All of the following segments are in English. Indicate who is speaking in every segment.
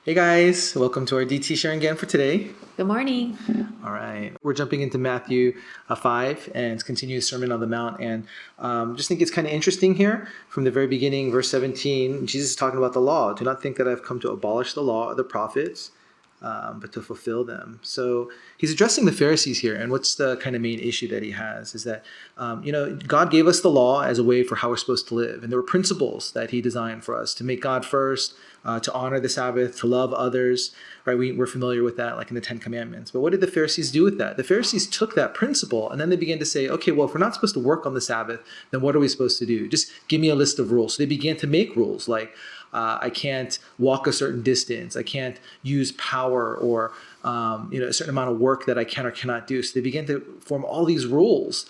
Speaker 1: Hey guys, welcome to our DT sharing again for today.
Speaker 2: Good morning.
Speaker 1: All right, we're jumping into Matthew 5 and it's continued Sermon on the Mount. And just think it's kind of interesting here from the very beginning, verse 17. Jesus is talking about the law. Do not think that I've come to abolish the law or the prophets, but to fulfill them. So he's addressing the Pharisees here. And what's the kind of main issue that he has is that, God gave us the law as a way for how we're supposed to live. And there were principles that he designed for us to make God first, to honor the Sabbath, to love others, right? We're familiar with that, like in the Ten Commandments. But what did the Pharisees do with that? The Pharisees took that principle and then they began to say, okay, well, if we're not supposed to work on the Sabbath, then what are we supposed to do? Just give me a list of rules. So they began to make rules like, I can't walk a certain distance. I can't use power or a certain amount of work that I can or cannot do. So they began to form all these rules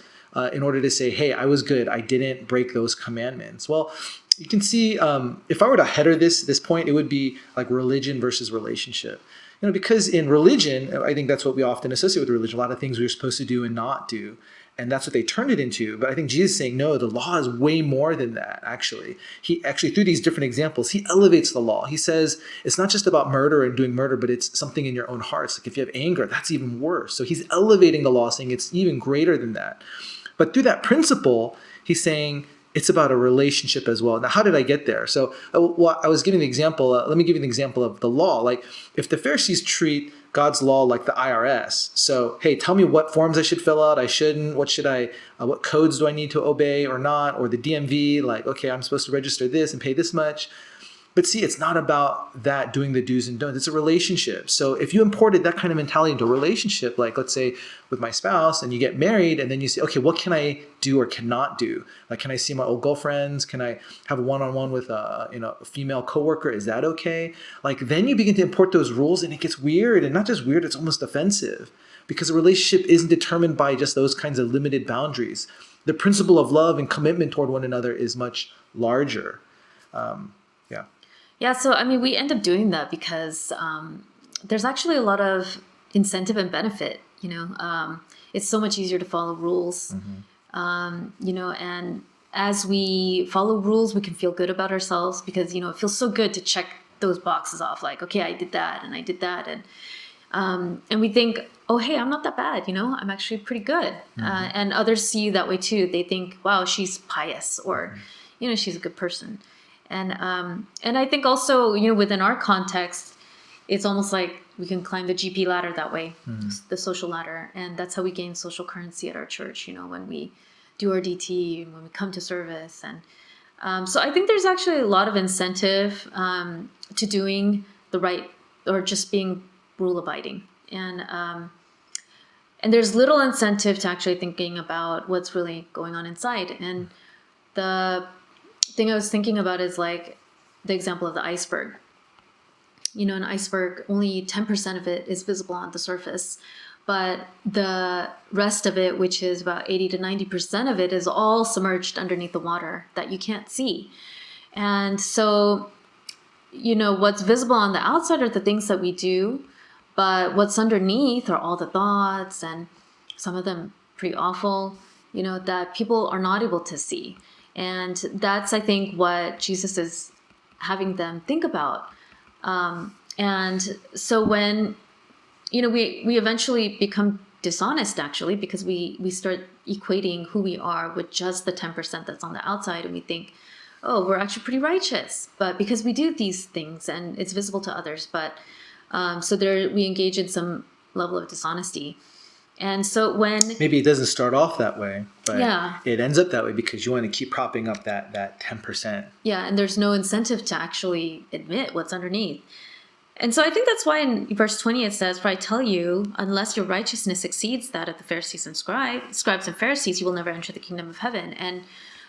Speaker 1: in order to say, hey, I was good. I didn't break those commandments. Well, you can see if I were to header this point, it would be like religion versus relationship. Because in religion, I think that's what we often associate with religion. A lot of things we're supposed to do and not do. And that's what they turned it into. But I think Jesus is saying, no, the law is way more than that, actually. He actually, through these different examples, he elevates the law. He says it's not just about murder and doing murder, but it's something in your own hearts. Like if you have anger, that's even worse. So he's elevating the law, saying it's even greater than that. But through that principle, he's saying it's about a relationship as well. Now, how did I get there? So I was giving the example. Let me give you an example of the law. Like if the Pharisees treat God's law like the IRS. So, hey, tell me what forms I should fill out, I shouldn't, what codes do I need to obey or not, or the DMV, like, okay, I'm supposed to register this and pay this much. But see, it's not about that doing the do's and don'ts. It's a relationship. So if you imported that kind of mentality into a relationship, like let's say with my spouse, and you get married, and then you say, okay, what can I do or cannot do? Like, can I see my old girlfriends? Can I have a one-on-one with a female coworker? Is that okay? Like then you begin to import those rules, and it gets weird, and not just weird, it's almost offensive, because a relationship isn't determined by just those kinds of limited boundaries. The principle of love and commitment toward one another is much larger. Yeah.
Speaker 2: Yeah, so I mean, we end up doing that because there's actually a lot of incentive and benefit. It's so much easier to follow rules. And as we follow rules, we can feel good about ourselves because it feels so good to check those boxes off. Like, okay, I did that and I did that, and we think, oh, hey, I'm not that bad. I'm actually pretty good. And others see you that way too. They think, wow, she's pious, or she's a good person. And I think also, within our context, it's almost like we can climb the GP ladder that way, the social ladder. And that's how we gain social currency at our church, when we do our DT, when we come to service. And so I think there's actually a lot of incentive to doing the right, or just being rule abiding. And there's little incentive to actually thinking about what's really going on inside. And the thing I was thinking about is like the example of the iceberg. An iceberg, only 10% of it is visible on the surface, but the rest of it, which is about 80 to 90% of it, is all submerged underneath the water that you can't see. And so, what's visible on the outside are the things that we do, but what's underneath are all the thoughts, and some of them pretty awful, that people are not able to see. And that's, I think, what Jesus is having them think about. And so when, we eventually become dishonest, actually, because we start equating who we are with just the 10% that's on the outside. And we think, oh, we're actually pretty righteous. But because we do these things and it's visible to others. But so there we engage in some level of dishonesty. And so when
Speaker 1: maybe it doesn't start off that way, but
Speaker 2: yeah,
Speaker 1: it ends up that way because you want to keep propping up that 10%.
Speaker 2: Yeah, and there's no incentive to actually admit what's underneath. And so I think that's why in verse 20 it says, "For I tell you, unless your righteousness exceeds that of the Pharisees and scribes and Pharisees, you will never enter the kingdom of heaven." And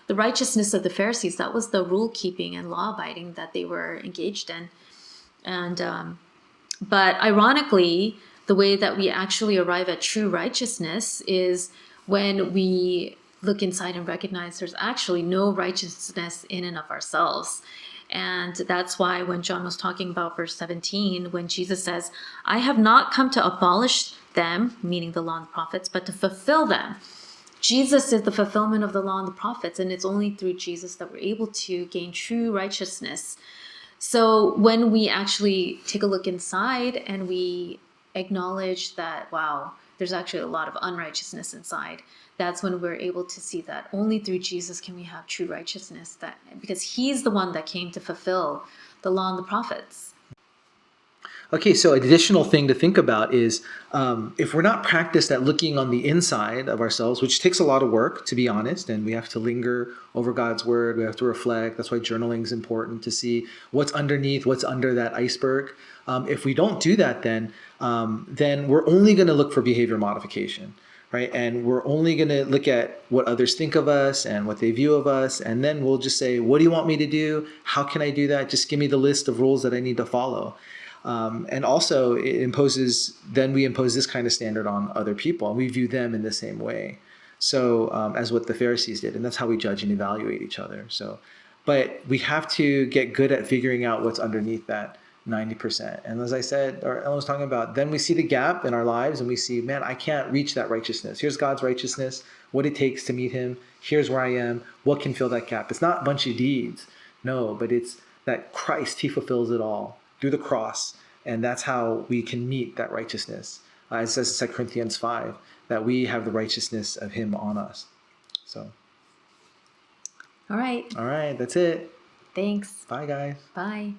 Speaker 2: the righteousness of the Pharisees, that was the rule keeping and law abiding that they were engaged in. And but ironically, the way that we actually arrive at true righteousness is when we look inside and recognize there's actually no righteousness in and of ourselves. And that's why when John was talking about verse 17, when Jesus says, "I have not come to abolish them," meaning the law and the prophets, "but to fulfill them." Jesus is the fulfillment of the law and the prophets, and it's only through Jesus that we're able to gain true righteousness. So when we actually take a look inside and we acknowledge that, wow, there's actually a lot of unrighteousness inside, that's when we're able to see that only through Jesus can we have true righteousness, that because he's the one that came to fulfill the law and the prophets.
Speaker 1: Okay, so additional thing to think about is if we're not practiced at looking on the inside of ourselves, which takes a lot of work, to be honest, and we have to linger over God's word, we have to reflect. That's why journaling is important, to see what's underneath, what's under that iceberg. If we don't do that, then we're only going to look for behavior modification. Right. And we're only going to look at what others think of us and what they view of us. And then we'll just say, what do you want me to do? How can I do that? Just give me the list of rules that I need to follow. And also then we impose this kind of standard on other people, and we view them in the same way. So as what the Pharisees did, and that's how we judge and evaluate each other. So, but we have to get good at figuring out what's underneath that 90%. And as I said, or Ellen was talking about, then we see the gap in our lives and we see, man, I can't reach that righteousness. Here's God's righteousness, what it takes to meet him. Here's where I am. What can fill that gap? It's not a bunch of deeds. No, but it's that Christ, he fulfills it all through the cross. And that's how we can meet that righteousness. It says in 2 Corinthians 5 that we have the righteousness of him on us. So,
Speaker 2: All right.
Speaker 1: all right, that's it.
Speaker 2: Thanks.
Speaker 1: Bye, guys.
Speaker 2: Bye.